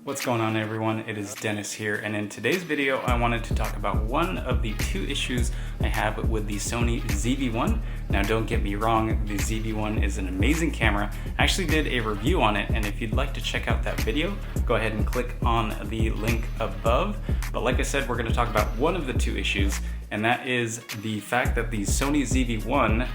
What's going on, everyone? It is Dennis here, and in today's video I wanted to talk about one of the two issues I have with the Sony ZV-1. Now don't get me wrong, the ZV-1 is an amazing camera. I actually did a review on it, and if you'd like to check out that video, go ahead and click on the link above. But like I said, we're going to talk about one of the two issues, and that is the fact that the Sony ZV-1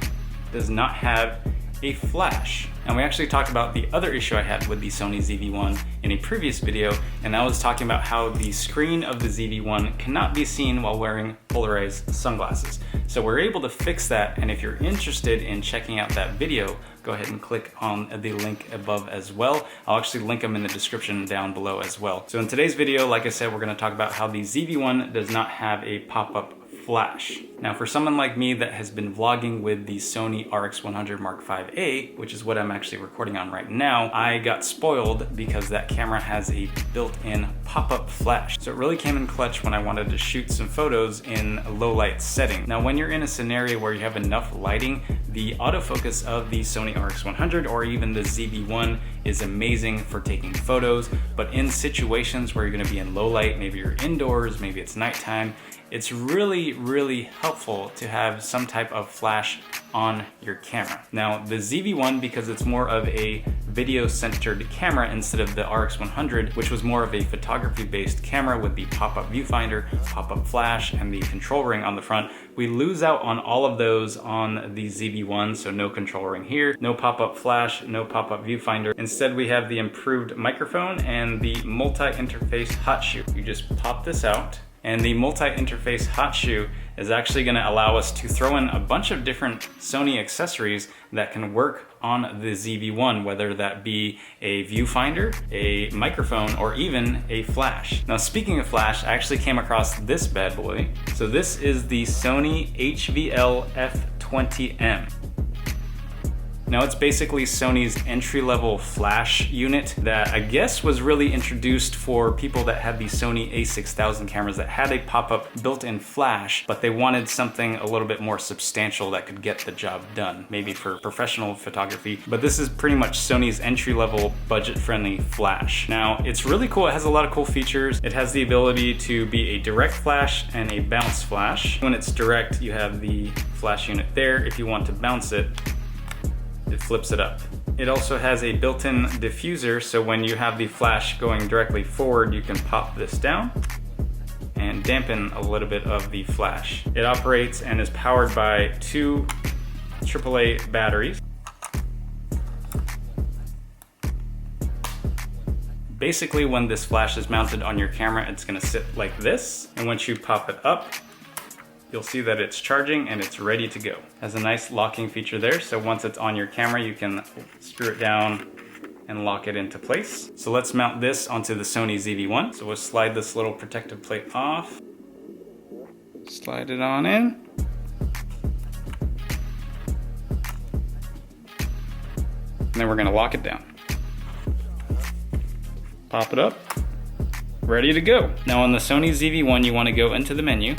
does not have a flash. And we actually talked about the other issue I had with the Sony ZV-1 in a previous video, and that was talking about how the screen of the ZV-1 cannot be seen while wearing polarized sunglasses. So we're able to fix that, and if you're interested in checking out that video, go ahead and click on the link above as well. I'll actually link them in the description down below as well. So in today's video, like I said, we're going to talk about how the ZV-1 does not have a pop-up flash. Now for someone like me that has been vlogging with the Sony RX100 Mark VA, which is what I'm actually recording on right now, I got spoiled because that camera has a built-in pop-up flash. So it really came in clutch when I wanted to shoot some photos in a low light setting. Now when you're in a scenario where you have enough lighting, the autofocus of the Sony RX100 or even the ZV-1 is amazing for taking photos, but in situations where you're going to be in low light, maybe you're indoors, maybe it's nighttime, it's really helpful to have some type of flash on your camera. Now the ZV-1, because it's more of a video-centered camera instead of the RX100, which was more of a photography-based camera with the pop-up viewfinder, pop-up flash, and the control ring on the front, we lose out on all of those on the ZV-1, so no control ring here, no pop-up flash, no pop-up viewfinder. Instead, we have the improved microphone and the multi-interface hot shoe. You just pop this out, and the multi-interface hot shoe is actually going to allow us to throw in a bunch of different Sony accessories that can work on the ZV-1, whether that be a viewfinder, a microphone, or even a flash. Now speaking of flash, I actually came across this bad boy. So this is the Sony HVL-F20M. Now it's basically Sony's entry-level flash unit that I guess was really introduced for people that had the Sony a6000 cameras that had a pop-up built-in flash, but they wanted something a little bit more substantial that could get the job done, maybe for professional photography. But this is pretty much Sony's entry-level budget-friendly flash. Now it's really cool, it has a lot of cool features. It has the ability to be a direct flash and a bounce flash. When it's direct, you have the flash unit there. If you want to bounce it, it flips it up. It also has a built-in diffuser, so when you have the flash going directly forward, you can pop this down and dampen a little bit of the flash. It operates and is powered by two AAA batteries. Basically, when this flash is mounted on your camera, it's gonna sit like this, and once you pop it up, you'll see that it's charging and it's ready to go. It has a nice locking feature there, so once it's on your camera, you can screw it down and lock it into place. So let's mount this onto the Sony ZV-1. So we'll slide this little protective plate off, slide it on in. And then we're gonna lock it down. Pop it up, ready to go. Now on the Sony ZV-1, you wanna go into the menu.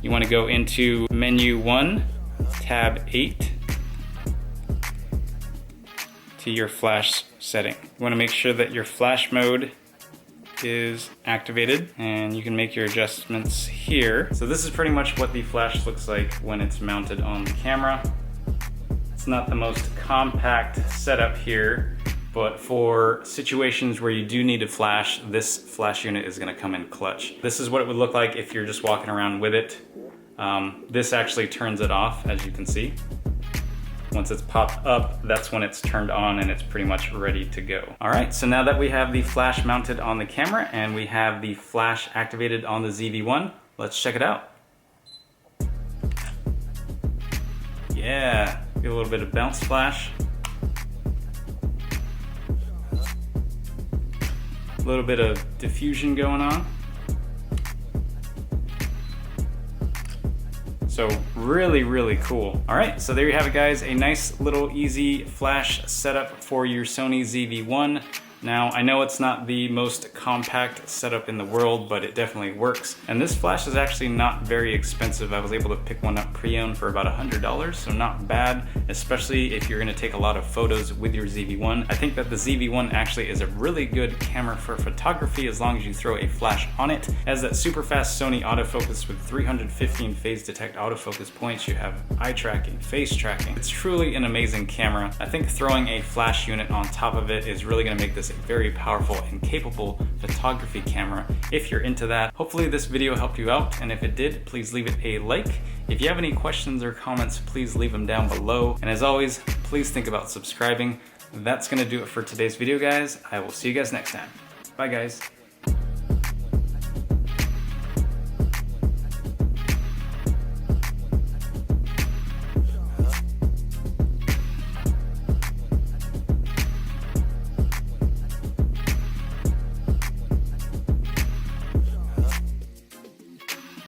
You want to go into menu 1, tab 8, to your flash setting. You want to make sure that your flash mode is activated, and you can make your adjustments here. So this is pretty much what the flash looks like when it's mounted on the camera. It's not the most compact setup here, but for situations where you do need a flash, this flash unit is going to come in clutch. This is what it would look like if you're just walking around with it. This actually turns it off, as you can see. Once it's popped up, that's when it's turned on and it's pretty much ready to go. All right, so now that we have the flash mounted on the camera and we have the flash activated on the ZV-1, let's check it out. Yeah, get a little bit of bounce flash. A little bit of diffusion going on. So really cool. All right, so there you have it, guys. A nice little easy flash setup for your Sony ZV-1. Now, I know it's not the most compact setup in the world, but it definitely works. And this flash is actually not very expensive. I was able to pick one up pre-owned for about $100, so not bad, especially if you're gonna take a lot of photos with your ZV-1. I think that the ZV-1 actually is a really good camera for photography as long as you throw a flash on it. It has that super fast Sony autofocus with 315 phase detect autofocus points. You have eye tracking, face tracking. It's truly an amazing camera. I think throwing a flash unit on top of it is really gonna make this a very powerful and capable photography camera if you're into that. Hopefully this video helped you out, and if it did, please leave it a like. If you have any questions or comments, please leave them down below. And as always, please think about subscribing. That's gonna do it for today's video, guys. I will see you guys next time. Bye, guys.